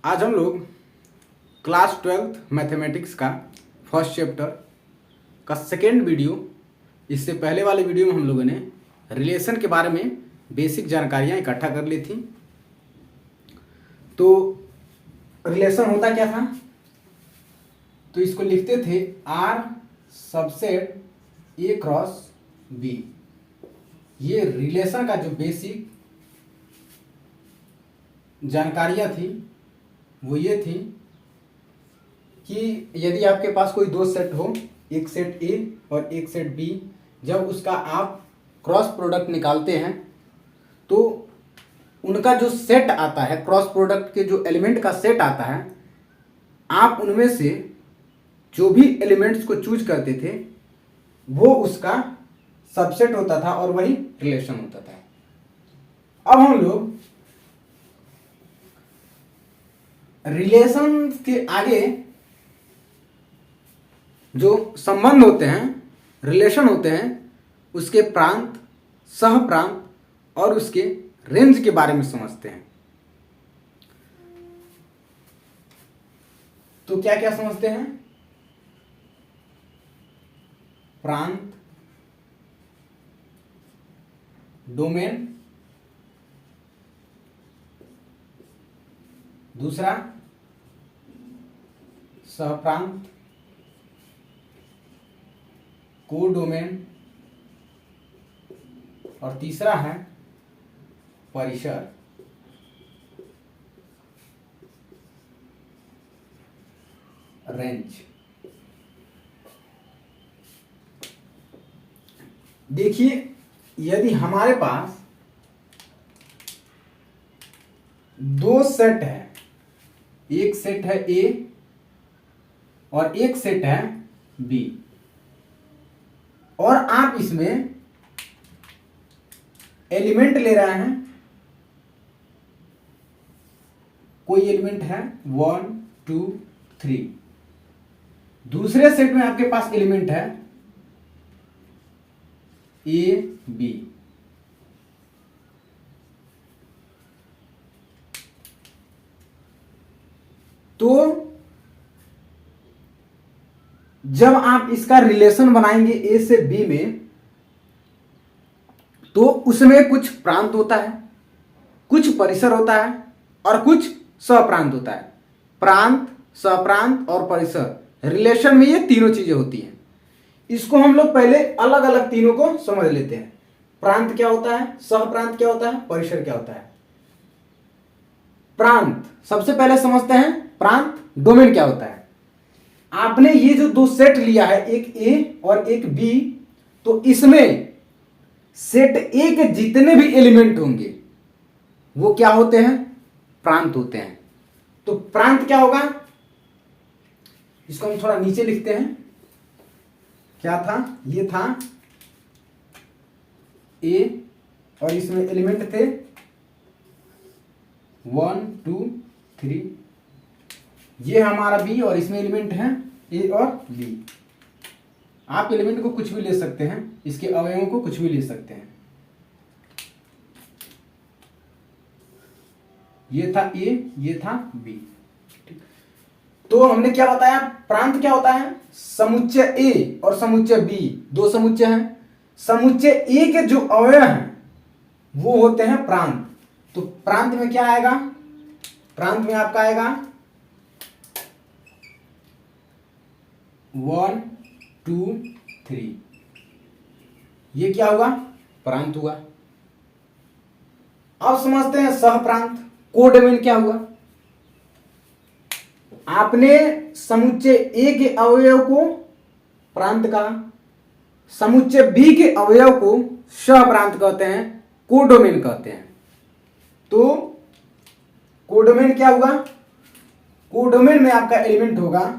आज हम लोग क्लास 12th मैथमेटिक्स का फर्स्ट चैप्टर का सेकेंड वीडियो, इससे पहले वाले वीडियो में हम लोगों ने रिलेशन के बारे में बेसिक जानकारियाँ इकट्ठा कर ली थी। तो रिलेशन होता क्या था, तो इसको लिखते थे R subset A cross B. ये रिलेशन का जो बेसिक जानकारियाँ थी वो ये थी कि यदि आपके पास कोई दो सेट हो, एक सेट ए और एक सेट बी, जब उसका आप क्रॉस प्रोडक्ट निकालते हैं तो उनका जो सेट आता है, क्रॉस प्रोडक्ट के जो एलिमेंट का सेट आता है, आप उनमें से जो भी एलिमेंट्स को चूज करते थे वो उसका सबसेट होता था और वही रिलेशन होता था। अब हम लोग रिलेशन के आगे जो संबंध होते हैं, रिलेशन होते हैं, उसके प्रांत, सह प्रांत और उसके रेंज के बारे में समझते हैं। तो क्या क्या समझते हैं? प्रांत, डोमेन, दूसरा सहप्रांत, कोडोमेन और तीसरा है परिसर। रेंज। देखिए, यदि हमारे पास दो सेट है, एक सेट है ए और एक सेट है बी, और आप इसमें एलिमेंट ले रहे हैं, कोई एलिमेंट है 1 2 3, दूसरे सेट में आपके पास एलिमेंट है ए बी, तो जब आप इसका रिलेशन बनाएंगे ए से बी में, तो उसमें कुछ प्रांत होता है, कुछ परिसर होता है और कुछ सहप्रांत होता है। प्रांत, सहप्रांत और परिसर रिलेशन में ये तीनों चीजें होती हैं। इसको हम लोग पहले अलग अलग तीनों को समझ लेते हैं। प्रांत क्या होता है, सहप्रांत क्या होता है, परिसर क्या होता है। प्रांत सबसे पहले समझते हैं। प्रांत, डोमेन क्या होता है। आपने ये जो दो सेट लिया है, एक ए और एक बी, तो इसमें सेट ए के जितने भी एलिमेंट होंगे वो क्या होते हैं, प्रांत होते हैं। तो प्रांत क्या होगा, इसको हम थोड़ा नीचे लिखते हैं। क्या था, ये था ए और इसमें एलिमेंट थे 1 2 3, ये हमारा बी और इसमें एलिमेंट हैं ए और बी। आप एलिमेंट को कुछ भी ले सकते हैं, इसके अवयवों को कुछ भी ले सकते हैं। ये था ए, ये था बी। तो हमने क्या बताया, प्रांत क्या होता है, समुच्चय ए और समुच्चय बी, दो समुच्चय हैं। समुच्चय ए के जो अवयव हैं वो होते हैं प्रांत। तो प्रांत में क्या आएगा, प्रांत में आपका आएगा 1 2 3, ये क्या हुआ, प्रांत हुआ। अब समझते हैं सहप्रांत, कोडोमेन क्या हुआ। आपने समुच्चय ए के अवयव को प्रांत कहा, समुच्चय बी के अवयव को सहप्रांत कहते हैं, कोडोमेन कहते हैं। तो कोडोमेन क्या हुआ, कोडोमेन में आपका एलिमेंट होगा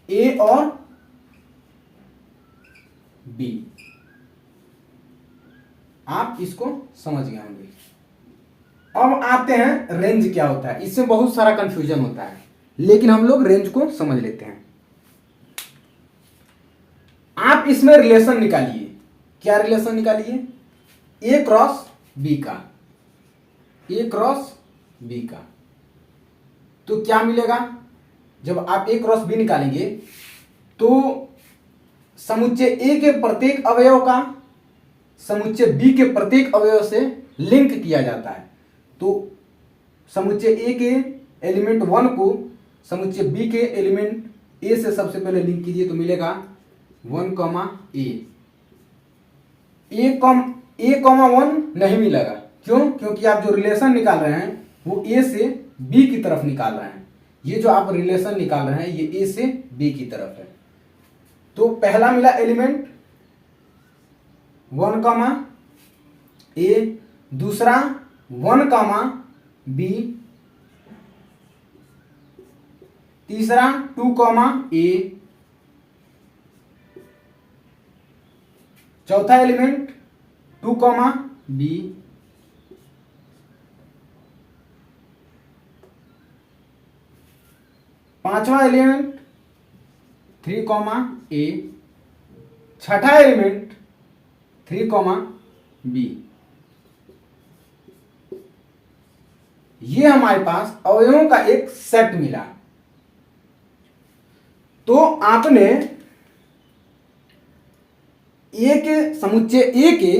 ए और बी। आप इसको समझ गए होंगे। अब आते हैं रेंज क्या होता है। इससे बहुत सारा कंफ्यूजन होता है, लेकिन हम लोग रेंज को समझ लेते हैं। आप इसमें रिलेशन निकालिए। क्या रिलेशन निकालिए, ए क्रॉस बी का, ए क्रॉस बी का। तो क्या मिलेगा, जब आप ए क्रॉस बी निकालेंगे तो समुच्चय ए के प्रत्येक अवयव का समुच्चय बी के प्रत्येक अवयव से लिंक किया जाता है। तो समुच्चय ए के एलिमेंट 1 को समुच्चय बी के एलिमेंट ए से सबसे पहले लिंक कीजिए तो मिलेगा 1 कॉमा ए। ए कॉमा 1 नहीं मिलेगा, क्यों? क्योंकि आप जो रिलेशन निकाल रहे हैं वो ए से बी की तरफ निकाल रहे हैं। ये जो आप रिलेशन निकाल रहे हैं ये ए से बी की तरफ है। तो पहला मिला एलिमेंट 1 कॉमा ए, दूसरा 1 कॉमा बी, तीसरा 2 कॉमा ए, चौथा एलिमेंट 2 कॉमा बी, पांचवा एलिमेंट 3 कॉमा ए, छठा एलिमेंट 3 कॉमा बी। ये हमारे पास अवयवों का एक सेट मिला। तो आपने ए के समुच्चय ए के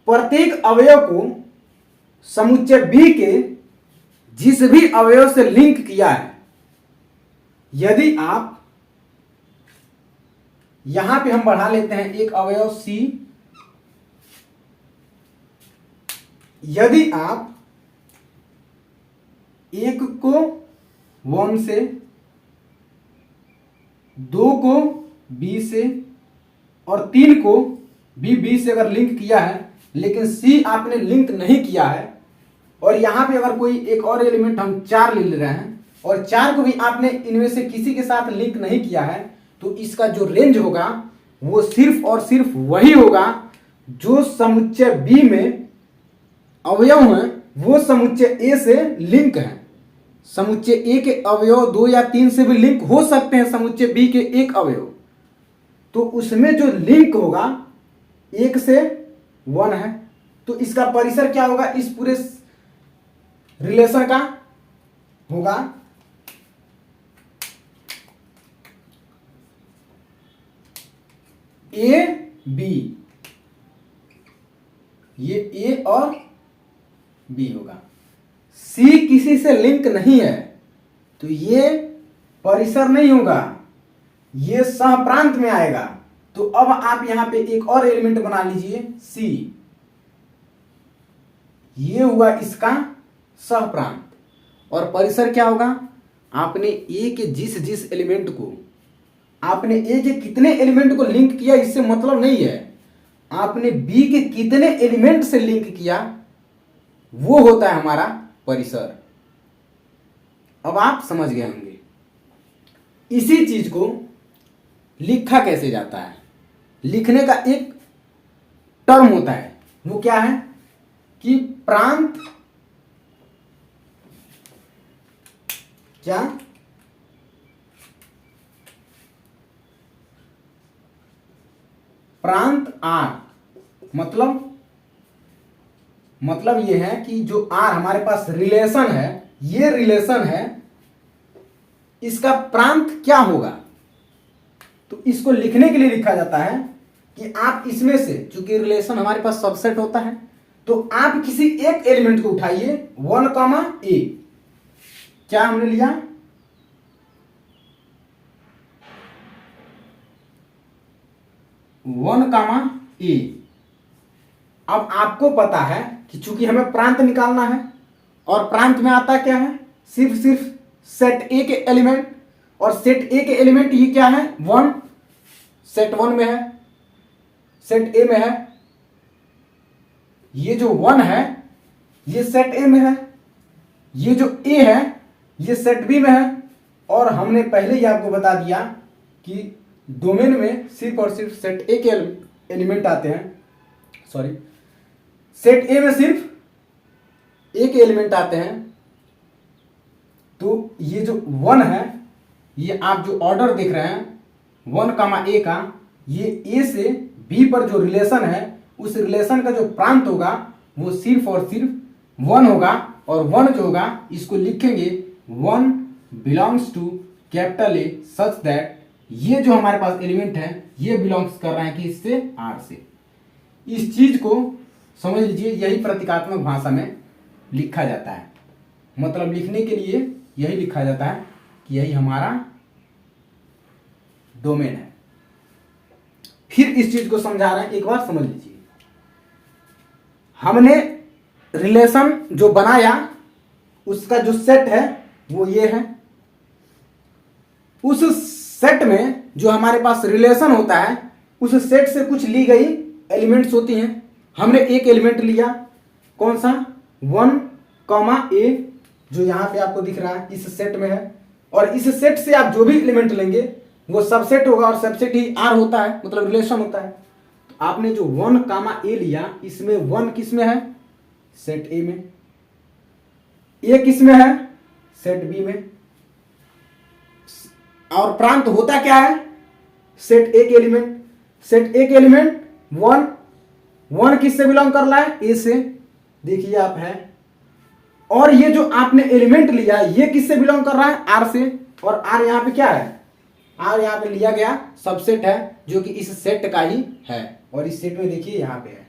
प्रत्येक अवयव को समुच्चय बी के जिस भी अवयव से लिंक किया है, यदि आप यहां पे हम बढ़ा लेते हैं एक अवयव सी, यदि आप 1 को 1 से, 2 को बी से और 3 को बी से अगर लिंक किया है, लेकिन सी आपने लिंक नहीं किया है, और यहां पे अगर कोई एक और एलिमेंट हम 4 ले रहे हैं और 4 को भी आपने इनमें से किसी के साथ लिंक नहीं किया है, तो इसका जो रेंज होगा वो सिर्फ और सिर्फ वही होगा जो समुच्चय बी में अवयव हैं वो समुच्चय ए से लिंक है। समुच्चय ए के अवयव 2 या 3 से भी लिंक हो सकते हैं समुच्चय बी के एक अवयव, तो उसमें जो लिंक होगा 1 से 1 है। तो इसका परिसर क्या होगा, इस पूरे रिलेशन का होगा ए बी, ये ए और बी होगा। सी किसी से लिंक नहीं है तो ये परिसर नहीं होगा, ये सहप्रांत में आएगा। तो अब आप यहां पे एक और एलिमेंट बना लीजिए सी, ये हुआ इसका सहप्रांत। और परिसर क्या होगा, आपने ए के जिस एलिमेंट को, आपने ए के कितने एलिमेंट को लिंक किया इससे मतलब नहीं है, आपने बी के कितने एलिमेंट से लिंक किया वो होता है हमारा परिसर। अब आप समझ गए होंगे इसी चीज को लिखा कैसे जाता है। लिखने का एक टर्म होता है, वो क्या है कि प्रांत, क्या प्रांत आर, मतलब ये है कि जो आर हमारे पास रिलेशन है, ये रिलेशन है, इसका प्रांत क्या होगा। तो इसको लिखने के लिए लिखा जाता है कि आप इसमें से, चूंकि रिलेशन हमारे पास सबसेट होता है, तो आप किसी एक एलिमेंट को उठाइए 1 कॉमा ए, क्या हमने लिया 1 कॉमा ए। अब आपको पता है कि चूंकि हमें प्रांत निकालना है और प्रांत में आता क्या है, सिर्फ सेट ए के एलिमेंट, और सेट ए के एलिमेंट ये क्या है 1, सेट 1 में है, सेट ए में है, ये जो 1 है ये सेट ए में है, ये जो ए है ये सेट बी में है। और हमने पहले ही आपको बता दिया कि डोमेन में सिर्फ और सिर्फ सेट ए के एलिमेंट आते हैं, सॉरी सेट ए में सिर्फ ए के एलिमेंट आते हैं। तो ये जो 1 है, ये आप जो ऑर्डर देख रहे हैं 1 कॉमा ए का, ये ए से बी पर जो रिलेशन है उस रिलेशन का जो प्रांत होगा वो सिर्फ और सिर्फ 1 होगा, और 1 जो होगा इसको लिखेंगे 1 belongs to capital A such that ये जो हमारे पास एलिमेंट है ये बिलोंग्स कर रहा है कि इससे आर से। इस चीज को समझ लीजिए, यही प्रतीकात्मक भाषा में लिखा जाता है। मतलब लिखने के लिए यही लिखा जाता है कि यही हमारा डोमेन है। फिर इस चीज को समझा रहे हैं, एक बार समझ लीजिए। हमने रिलेशन जो बनाया उसका जो सेट है वो ये है। उस सेट में जो हमारे पास रिलेशन होता है उस सेट से कुछ ली गई एलिमेंट्स होती हैं। हमने एक एलिमेंट लिया, कौन सा 1, A, जो यहां पे आपको दिख रहा है इस सेट में है, और इस सेट से आप जो भी एलिमेंट लेंगे वो सबसेट होगा, और सबसेट ही आर होता है, मतलब रिलेशन होता है। तो आपने जो 1, A लिया, इसमें 1 किस में है, सेट ए में, A किस में है, सेट बी में, और प्रांत होता क्या है, सेट ए के एलिमेंट। सेट ए के एलिमेंट 1 किससे बिलोंग कर रहा है, ए से, देखिए आप है। और ये जो आपने एलिमेंट लिया ये किससे बिलोंग कर रहा है, आर से, और आर यहां पे क्या है, आर यहां पे लिया गया सबसेट है जो कि इस सेट का ही है, और इस सेट में देखिए यहां पे है।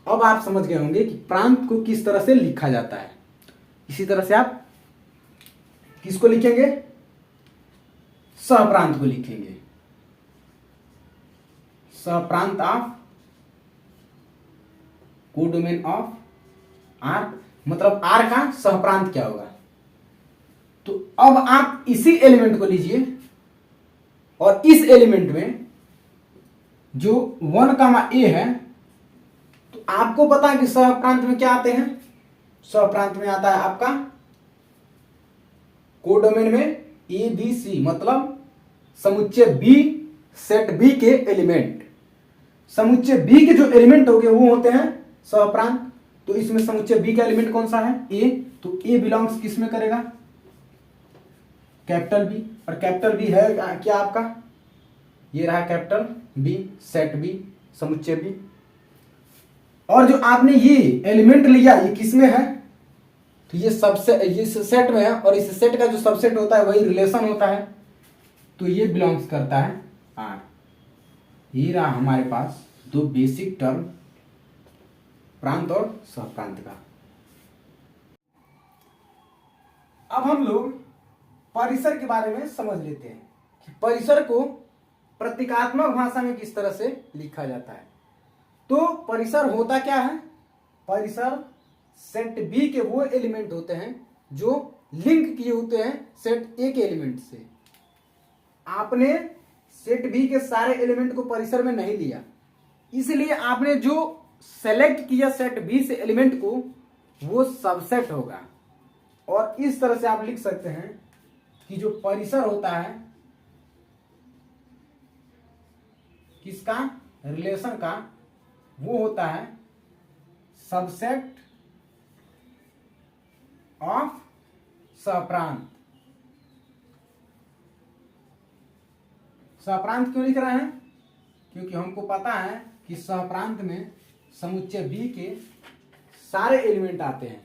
अब आप समझ गए होंगे कि प्रांत को किस तरह से लिखा जाता है। इसी तरह से आप किसको लिखेंगे, सहप्रांत को लिखेंगे, सहप्रांत ऑफ कोडोमेन ऑफ आर, मतलब आर का सहप्रांत क्या होगा। तो अब आप इसी एलिमेंट को लीजिए, और इस एलिमेंट में जो 1, A है, तो आपको पता है कि सहप्रांत में क्या आते हैं, सहप्रांत में आता है आपका कोडोमेन में ए बी सी, मतलब समुच्चय बी, सेट बी के एलिमेंट। समुच्चय बी के जो एलिमेंट हो गए वो होते हैं सहप्रांत। तो इसमें समुच्चय बी का एलिमेंट कौन सा है, ए, तो ए बिलोंग्स किस में करेगा, कैपिटल बी, और कैपिटल बी है क्या आपका, ये रहा कैपिटल बी, सेट बी, समुच्चय बी। और जो आपने ये एलिमेंट लिया ये किस में है, तो ये सबसे इस सेट में है, और इस सेट का जो सबसेट होता है वही रिलेशन होता है, तो ये बिलोंग्स करता है आर। ये रहा हमारे पास दो बेसिक टर्म, प्रांत और सहप्रांत का। अब हम लोग परिसर के बारे में समझ लेते हैं कि परिसर को प्रतीकात्मक भाषा में किस तरह से लिखा जाता है। तो परिसर होता क्या है, परिसर सेट बी के वो एलिमेंट होते हैं जो लिंक किए होते हैं सेट ए के एलिमेंट से। आपने सेट बी के सारे एलिमेंट को परिसर में नहीं लिया, इसलिए आपने जो सेलेक्ट किया सेट बी से एलिमेंट को वो सबसेट होगा। और इस तरह से आप लिख सकते हैं कि जो परिसर होता है किसका, रिलेशन का, वो होता है सबसेट ऑफ सहप्रांत। सहप्रांत क्यों लिख रहे हैं, क्योंकि हमको पता है कि सहप्रांत में समुच्चय बी के सारे एलिमेंट आते हैं,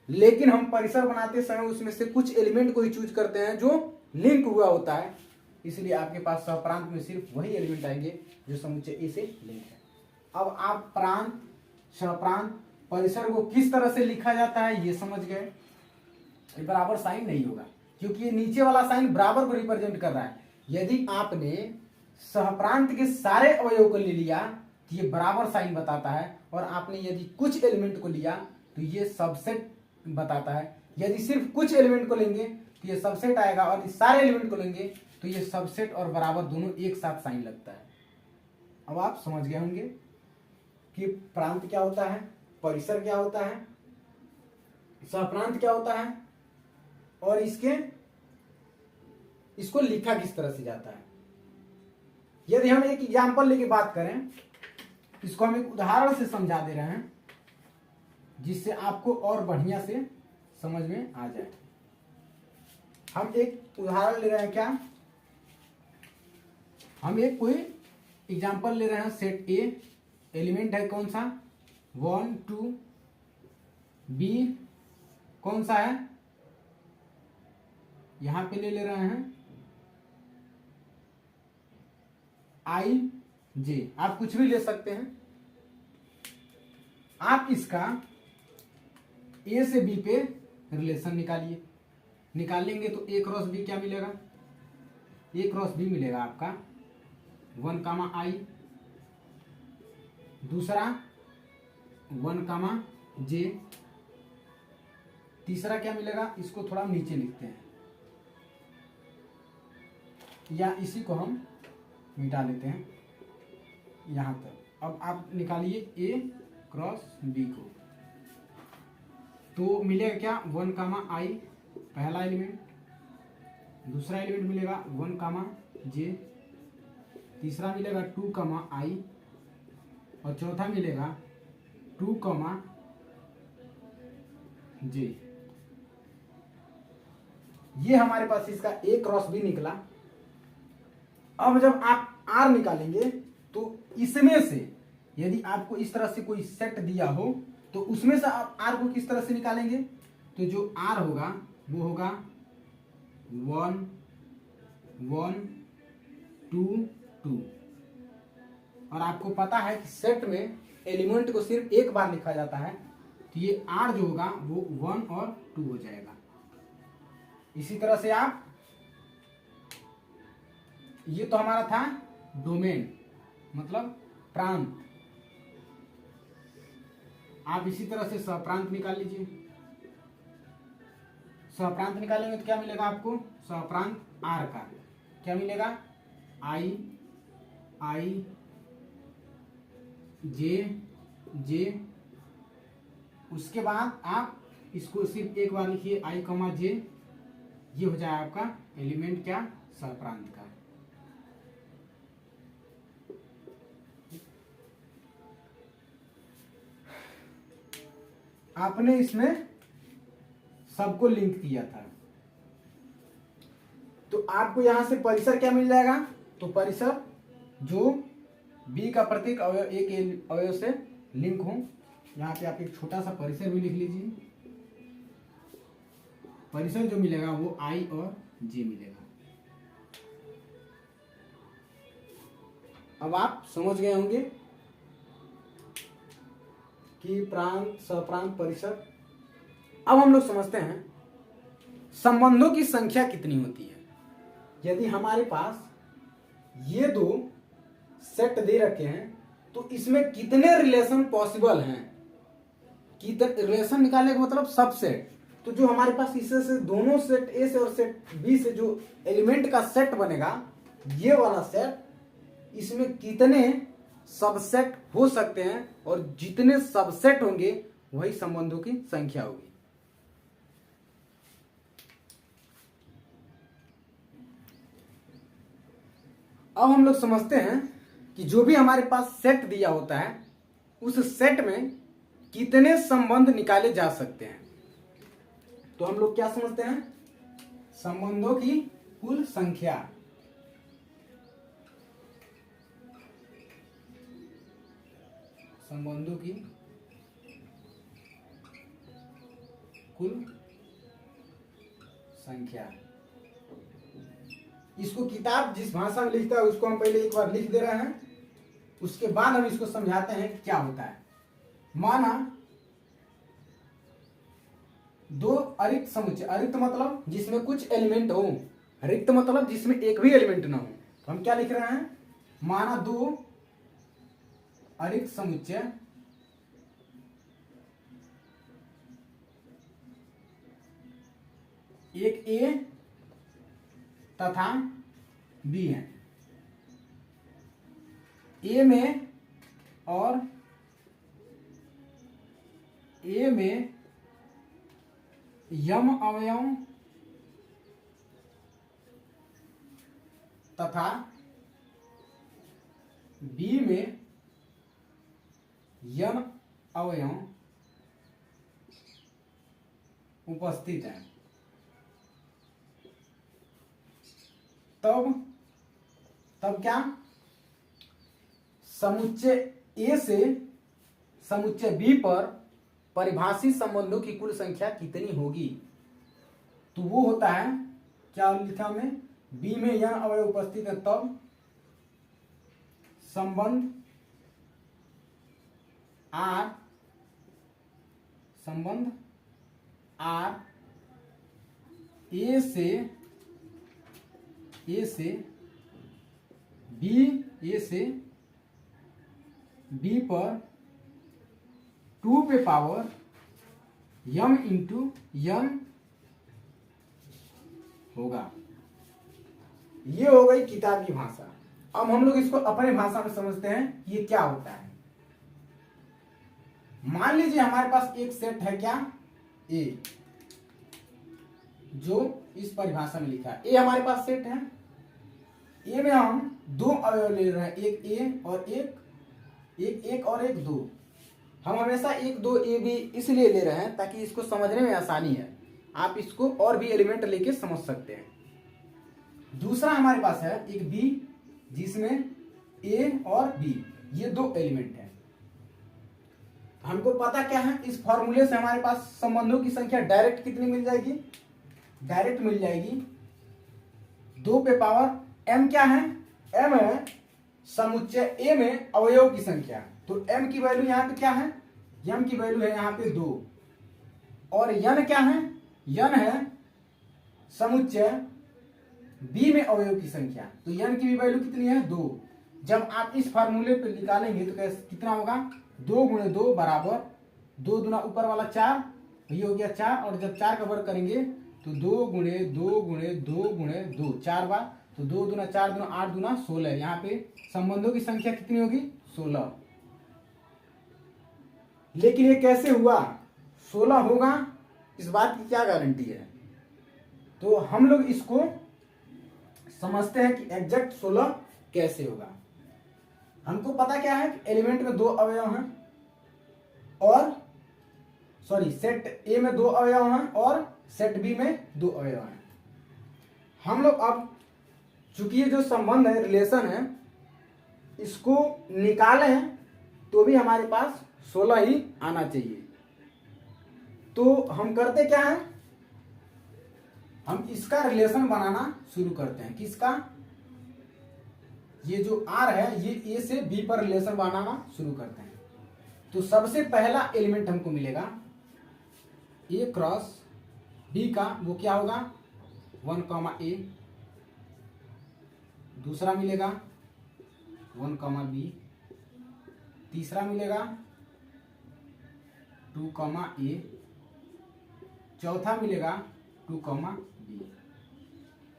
लेकिन हम परिसर बनाते समय उसमें से कुछ एलिमेंट को ही चूज करते हैं जो लिंक हुआ होता है, इसलिए आपके पास सहप्रांत में सिर्फ वही एलिमेंट आएंगे जो समुच्चय ए से लिंक है। अब आप प्रांत, सहप्रांत, परिसर को किस तरह से लिखा जाता है ये समझ गए। बराबर साइन नहीं होगा क्योंकि ये नीचे वाला साइन बराबर को रिप्रेजेंट कर रहा है। यदि आपने सहप्रांत के सारे अवयव को ले लिया तो ये बराबर साइन बताता है, और आपने यदि कुछ एलिमेंट को लिया तो ये सबसेट बताता है। यदि सिर्फ कुछ एलिमेंट को लेंगे तो ये सबसेट आएगा, और इस सारे एलिमेंट को लेंगे तो ये सबसेट और बराबर दोनों एक साथ साइन लगता है। अब आप समझ गए होंगे कि प्रांत क्या होता है, परिसर क्या होता है, सहप्रांत क्या होता है, और इसको लिखा किस तरह से जाता है। यदि हम एक एग्जाम्पल लेके बात करें, इसको हम एक उदाहरण से समझा दे रहे हैं जिससे आपको और बढ़िया से समझ में आ जाए। हम एक उदाहरण ले रहे हैं, क्या, हम एक कोई एग्जाम्पल ले रहे हैं। सेट ए एलिमेंट है कौन सा, 1 2, बी कौन सा है, यहां पे ले रहे हैं आई जे, आप कुछ भी ले सकते हैं। आप इसका ए से बी पे रिलेशन निकालिए। निकालेंगे तो ए क्रॉस बी क्या मिलेगा, ए क्रॉस बी मिलेगा आपका 1 कामा आई, दूसरा 1 कामा जे, तीसरा क्या मिलेगा, इसको थोड़ा नीचे लिखते हैं या इसी को हम मिटा लेते हैं यहां तक। अब आप निकालिए ए क्रॉस बी को, तो मिलेगा क्या 1 कामा आई पहला एलिमेंट, दूसरा एलिमेंट मिलेगा 1 कामा जे, तीसरा मिलेगा 2 कामा आई और चौथा मिलेगा 2 कामा जे। ये हमारे पास इसका ए क्रॉस बी निकला। अब जब आप आर निकालेंगे तो इसमें से यदि आपको इस तरह से कोई सेट दिया हो तो उसमें से आप आर को किस तरह से निकालेंगे, तो जो आर होगा वो होगा 1 1 2 2। और आपको पता है कि सेट में एलिमेंट को सिर्फ एक बार लिखा जाता है, तो ये आर जो होगा वो 1 और 2 हो जाएगा। इसी तरह से आप, ये तो हमारा था डोमेन मतलब प्रांत, आप इसी तरह से सहप्रांत निकाल लीजिए। सहप्रांत निकालेंगे तो क्या मिलेगा आपको, सहप्रांत आर का क्या मिलेगा, आई आई जे जे, उसके बाद आप इसको सिर्फ एक बार लिखिए आई कमा जे, ये हो जाए आपका एलिमेंट क्या, सहप्रांत का। आपने इसमें सबको लिंक किया था, तो आपको यहां से परिसर क्या मिल जाएगा, तो परिसर जो बी का प्रत्येक अवयव एक अवयव से लिंक हो। यहाँ पे आप एक छोटा सा परिसर भी लिख लीजिए। परिसर जो मिलेगा वो आई और जे मिलेगा। अब आप समझ गए होंगे कि प्रांत, सहप्रांत, परिसर। अब हम लोग समझते हैं संबंधों की संख्या कितनी होती है। यदि हमारे पास ये दो सेट दे रखे हैं तो इसमें कितने रिलेशन पॉसिबल हैं, कितने रिलेशन निकालने का मतलब सबसेट। तो जो हमारे पास इससे से दोनों सेट ए से और सेट बी से जो एलिमेंट का सेट बनेगा, ये वाला सेट, इसमें कितने सबसेट हो सकते हैं और जितने सबसेट होंगे वही संबंधों की संख्या होगी। अब हम लोग समझते हैं कि जो भी हमारे पास सेट दिया होता है उस सेट में कितने संबंध निकाले जा सकते हैं। तो हम लोग क्या समझते हैं, संबंधों की कुल संख्या। संबंधों की कुल संख्या। इसको किताब जिस भाषा में लिखता है उसको हम पहले एक बार लिख दे रहे हैं, उसके बाद हम इसको समझाते हैं कि क्या होता है। माना दो अरिक्त समुच्चय, अरिक्त मतलब जिसमें कुछ एलिमेंट हो, रिक्त मतलब जिसमें एक भी एलिमेंट ना हो। तो हम क्या लिख रहे हैं, माना दो अरिक्त समुच्चय एक ए तथा बी है। ए में और ए में यम अवयव तथा बी में यम अवयव उपस्थित है। तब क्या, समुच्चय ए से समुच्चय बी पर परिभाषित संबंधों की कुल संख्या कितनी होगी? तो वो होता है, क्या लिखा में, बी में यह अवयव उपस्थित है तब संबंध आर ए से बी पर 2 पे पावर m इंटू n होगा। ये हो गई किताब की भाषा। अब हम लोग इसको अपने भाषा में समझते हैं कि ये क्या होता है। मान लीजिए हमारे पास एक सेट है, क्या, ए, जो इस परिभाषा में लिखा है। ए हमारे पास सेट है। ए में हम 2 अवयव ले रहे हैं, एक ए और एक और एक 2। हम हमेशा 1 2 ए बी इसलिए ले रहे हैं ताकि इसको समझने में आसानी है। आप इसको और भी एलिमेंट लेके समझ सकते हैं। दूसरा हमारे पास है एक बी, जिसमें ए और बी ये 2 एलिमेंट हैं। हमको पता क्या है, इस फॉर्मूले से हमारे पास संबंधों की संख्या डायरेक्ट कितनी मिल जाएगी? डायरेक्ट मिल जाएगी 2 पे पावर m। क्या है? m है समुच्चय ए में अवयव की संख्या। तो m की वैल्यू यहाँ पे क्या है? m की वैल्यू है यहाँ पे 2। और n क्या है? n है समुच्चय b में अवयव की संख्या। तो n की भी वैल्यू कितनी है? 2। जब आप इस फार्मूले पे निकालेंगे तो कैसे, कितना होगा? 2 गुणे 2 बराबर 2 दूना ऊपर वाला 4, ये हो गया 4। और जब 4 का वर्ग करेंगे तो 2 गुणे 2 गुणे 2 गुणे 2 4 बार, तो 2 दूना 4 दूना 8 दूना 16। यहाँ पे संबंधों की संख्या कितनी होगी? 16। लेकिन ये कैसे हुआ? 16 होगा, इस बात की क्या गारंटी है? तो हम लोग इसको समझते हैं कि एग्जैक्ट 16 कैसे होगा। हमको पता क्या है कि एलिमेंट में 2 अवयव हैं, और सेट ए में 2 अवयव हैं और सेट बी में 2 अवयव हैं। हम लोग अब चूंकि ये जो संबंध है, रिलेशन है, इसको निकालें तो भी हमारे पास 16 ही आना चाहिए। तो हम करते क्या है, हम इसका रिलेशन बनाना शुरू करते हैं। किसका? ये जो r है, ये a से b पर रिलेशन बनाना शुरू करते हैं। तो सबसे पहला एलिमेंट हमको मिलेगा a क्रॉस b का, वो क्या होगा? 1, a। दूसरा मिलेगा 1, b। तीसरा मिलेगा 2, a। चौथा मिलेगा 2, b।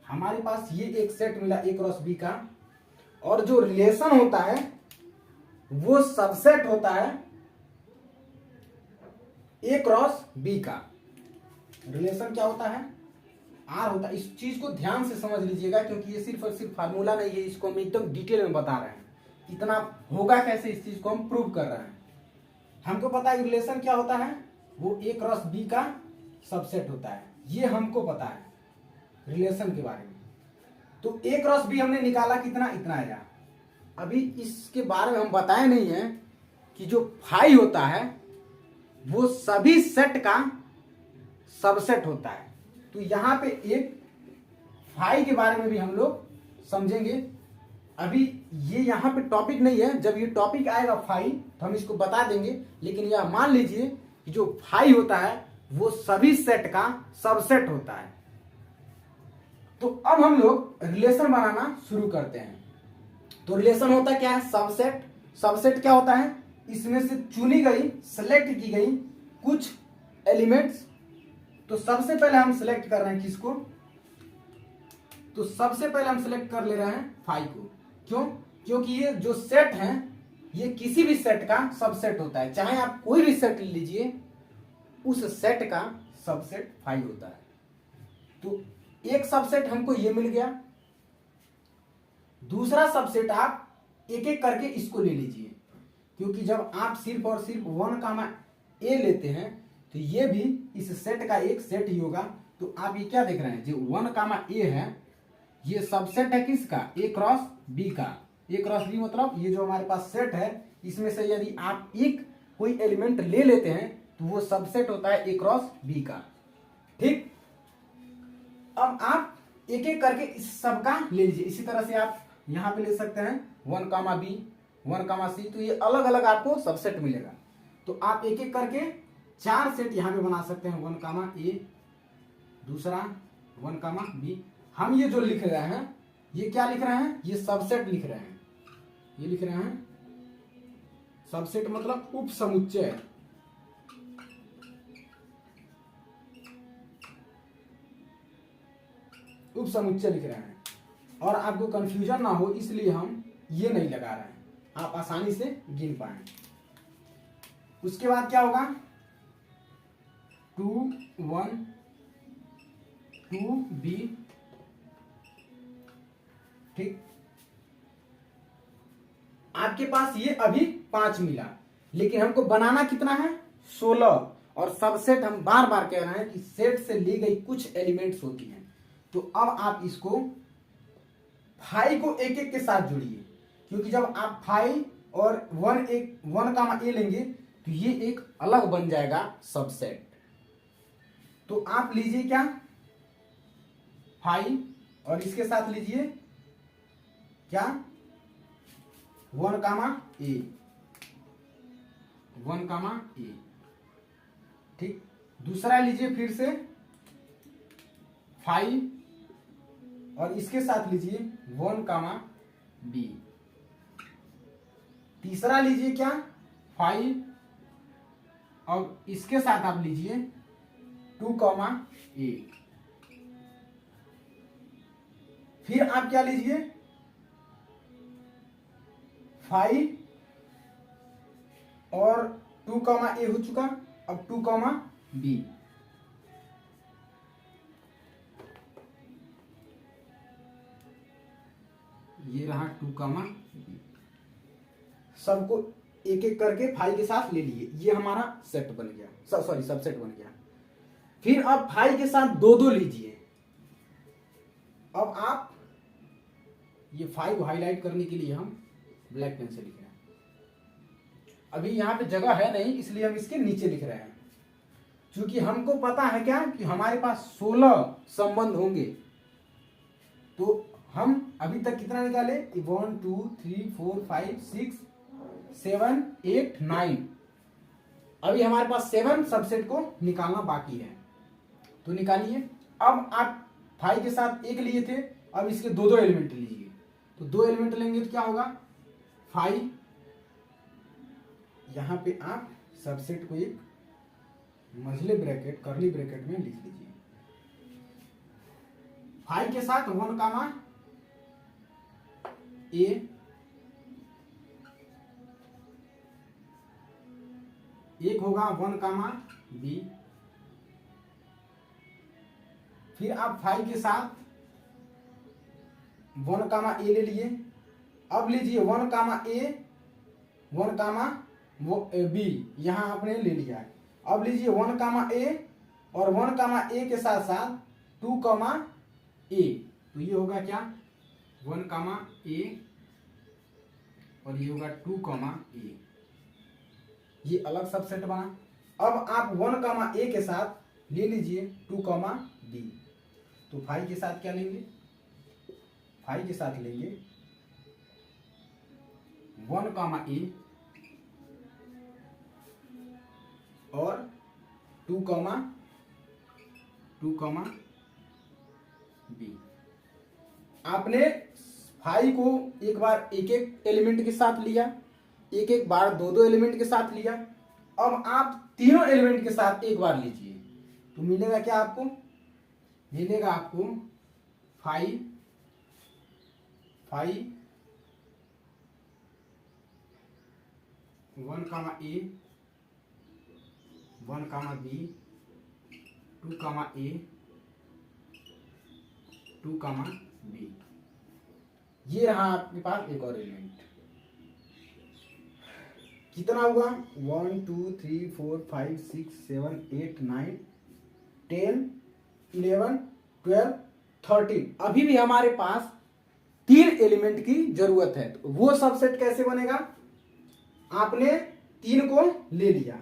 हमारे पास ये एक सेट मिला a क्रॉस b का, और जो रिलेशन होता है वो सबसेट होता है a क्रॉस b का। रिलेशन क्या होता है? r होता है। इस चीज को ध्यान से समझ लीजिएगा, क्योंकि ये सिर्फ और सिर्फ फार्मूला नहीं है, इसको हम एकदम डिटेल में बता रहे हैं। इतना होगा कैसे, इस चीज को हम प्रूव कर रहे हैं। हमको पता है रिलेशन क्या होता है, वो a क्रॉस b का सबसेट होता है। ये हमको पता है रिलेशन के बारे में। तो a क्रॉस b हमने निकाला, कितना? इतना आया। अभी इसके बारे में हम बताए नहीं है कि जो फाई होता है वो सभी सेट का सबसेट होता है। तो यहाँ पे एक फाई के बारे में भी हम लोग समझेंगे। अभी ये यहाँ पे टॉपिक नहीं है, जब ये टॉपिक आएगा फाई तो हम इसको बता देंगे। लेकिन यह मान लीजिए कि जो फाई होता है वो सभी सेट का सबसेट होता है। तो अब हम लोग रिलेशन बनाना शुरू करते हैं। तो रिलेशन होता क्या है? सबसेट। सबसेट क्या होता है? इसमें से चुनी गई, सेलेक्ट की गई कुछ एलिमेंट्स। तो सबसे पहले हम सेलेक्ट कर रहे हैं किसको? तो सबसे पहले हम सेलेक्ट कर ले रहे हैं फाई को। क्यों? क्योंकि ये जो सेट है ये किसी भी सेट का सबसेट होता है। चाहे आप कोई भी सेट ले लीजिए, उस सेट का सबसेट फाई होता है। तो एक सबसेट हमको ये मिल गया। दूसरा सबसेट आप एक एक करके इसको ले लीजिए, क्योंकि जब आप सिर्फ और सिर्फ 1, a लेते हैं तो ये भी इस सेट का एक सेट ही होगा। तो आप ये क्या देख रहे हैं, जो 1, a है, ये सबसेट है किसका? a क्रॉस b का। a क्रॉस b मतलब ये जो हमारे पास सेट है, इसमें से यदि आप एक कोई एलिमेंट ले लेते हैं तो वो सबसेट होता है ए क्रॉस बी का। ठीक, अब आप एक एक करके इस सब का ले लीजिए। इसी तरह से आप यहां पे ले सकते हैं 1 कामा बी 1 कामा सी, तो ये अलग अलग आपको सबसेट मिलेगा। तो आप एक एक करके 4 सेट यहां पे बना सकते हैं। 1 कामा ए, दूसरा 1 कामा बी। हम ये जो लिख रहे हैं ये क्या लिख रहे हैं, ये सबसेट लिख रहे हैं। ये लिख रहे हैं सबसेट मतलब उप समुच्चय। उप समुच्चय लिख रहे हैं, और आपको कंफ्यूजन ना हो इसलिए हम ये नहीं लगा रहे हैं, आप आसानी से गिन पाए। उसके बाद क्या होगा 2 1 2 बी। ठीक, आपके पास ये अभी 5 मिला, लेकिन हमको बनाना कितना है 16। और सबसेट हम बार बार कह रहे हैं कि सेट से ली गई कुछ एलिमेंट्स होती हैं। तो अब आप इसको 5 को एक एक के साथ जोड़िए, क्योंकि जब आप 5 और 1 कामा ए लेंगे तो ये एक अलग बन जाएगा सबसेट। तो आप लीजिए क्या 5 और इसके साथ लीजिए क्या 1 कामा ए 1 कामा ए। ठीक, दूसरा लीजिए फिर से 5 और इसके साथ लीजिए 1 कामा बी। तीसरा लीजिए क्या 5 और इसके साथ आप लीजिए 2 कामा ए। फिर आप क्या लीजिए 5 और 2 कामा ए हो चुका, अब 2 कामा बी। ये रहा 2 कामा बी। सबको एक एक करके 5 के साथ ले लिए, ये हमारा सेट बन गया, सॉरी सबसेट बन गया। फिर अब 5 के साथ 2 लीजिए। अब आप ये 5 हाईलाइट करने के लिए हम ब्लैक पेन से लिख रहे हैं। अभी यहां पे जगह है नहीं इसलिए हम इसके नीचे लिख रहे हैं, क्योंकि हमको पता है क्या कि हमारे पास 16 संबंध होंगे। तो हम अभी तक कितना निकाले 1 2 3 4 5 6 7 8 9। अभी हमारे पास 7 सबसेट को निकालना बाकी है, तो निकालिए। अब आप 5 के साथ 1 लिए थे, अब इसके 2 एलिमेंट लीजिए। तो 2 एलिमेंट लेंगे तो क्या होगा 5। यहां पे आप सबसेट को एक मझले ब्रैकेट कर्ली ब्रैकेट में लिख लीजिए। 5 के साथ 1 कामा ए, एक होगा 1 कामा बी। फिर आप 5 के साथ 1 कामा ए ले लिए। अब लीजिए 1 कामा ए 1 कामा बी, यहां आपने ले लिया है। अब लीजिए 1 कामा ए और 1 कामा ए के साथ साथ 2 कामा ए, तो ये होगा क्या 1 कामा ए और ये होगा 2 कामा ए। ये अलग सबसेट बना। अब आप 1 कामा ए के साथ ले लीजिए 2 कामा बी। तो 5 के साथ क्या लेंगे 5 के साथ लेंगे 1 कामा ए और 2 कामा बी। आपने 5 को एक बार एक एक एलिमेंट के साथ लिया, एक एक बार 2 एलिमेंट के साथ लिया। अब आप तीनों एलिमेंट के साथ एक बार लीजिए, तो मिलेगा क्या आपको मिलेगा आपको 5 1 कामा ए 1 कामा बी 2 कामा ए 2 कामा बी। ये रहा आपके पास एक और एलिमेंट। कितना हुआ 1 2 3 4 5 6 7 8 9 10 11 12 13। अभी भी हमारे पास 3 एलिमेंट की जरूरत है। तो वो सबसेट कैसे बनेगा, आपने 3 को ले लिया।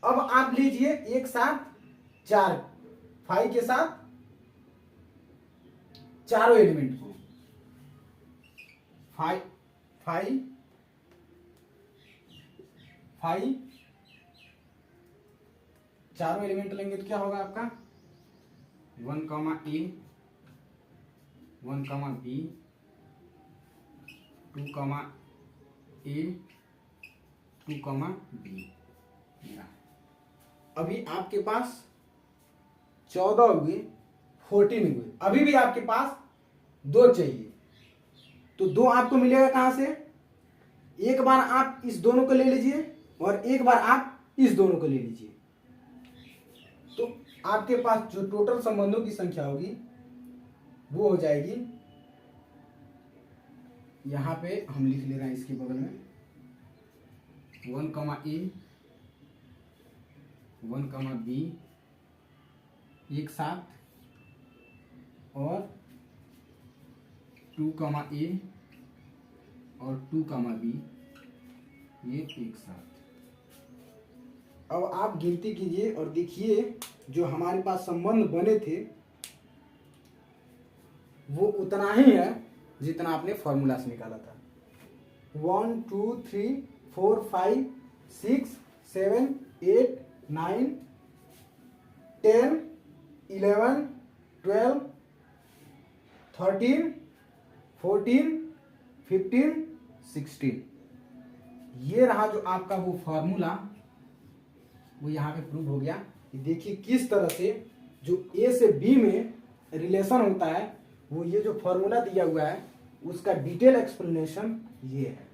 अब आप लीजिए एक साथ 4 5 के साथ चारों एलिमेंट को, 5 5 5 चारों एलिमेंट लेंगे तो क्या होगा आपका 1 A 1 B 2 A 2 B। अभी आपके पास 14 हुए, 14 हुए, अभी भी आपके पास 2 चाहिए। तो 2 आपको मिलेगा कहां से? एक बार आप इस दोनों को ले लीजिए और एक बार आप इस दोनों को ले लीजिए। तो आपके पास जो टोटल संबंधों की संख्या होगी वो हो जाएगी, यहां पे हम लिख ले रहे हैं इसके बगल में 1 A 1 B एक साथ और 2 A और 2 B ये एक साथ। अब आप गिनती कीजिए और देखिए जो हमारे पास संबंध बने थे वो उतना ही है जितना आपने फॉर्मूला से निकाला था। 1 2 3 4 5 6 7 8 9 10 11 12 13 14 15 16। ये रहा जो आपका वो फॉर्मूला, वो यहाँ पे प्रूव हो गया। देखिए किस तरह से जो ए से बी में रिलेशन होता है, वो ये जो फॉर्मूला दिया हुआ है उसका डिटेल एक्सप्लेनेशन ये है।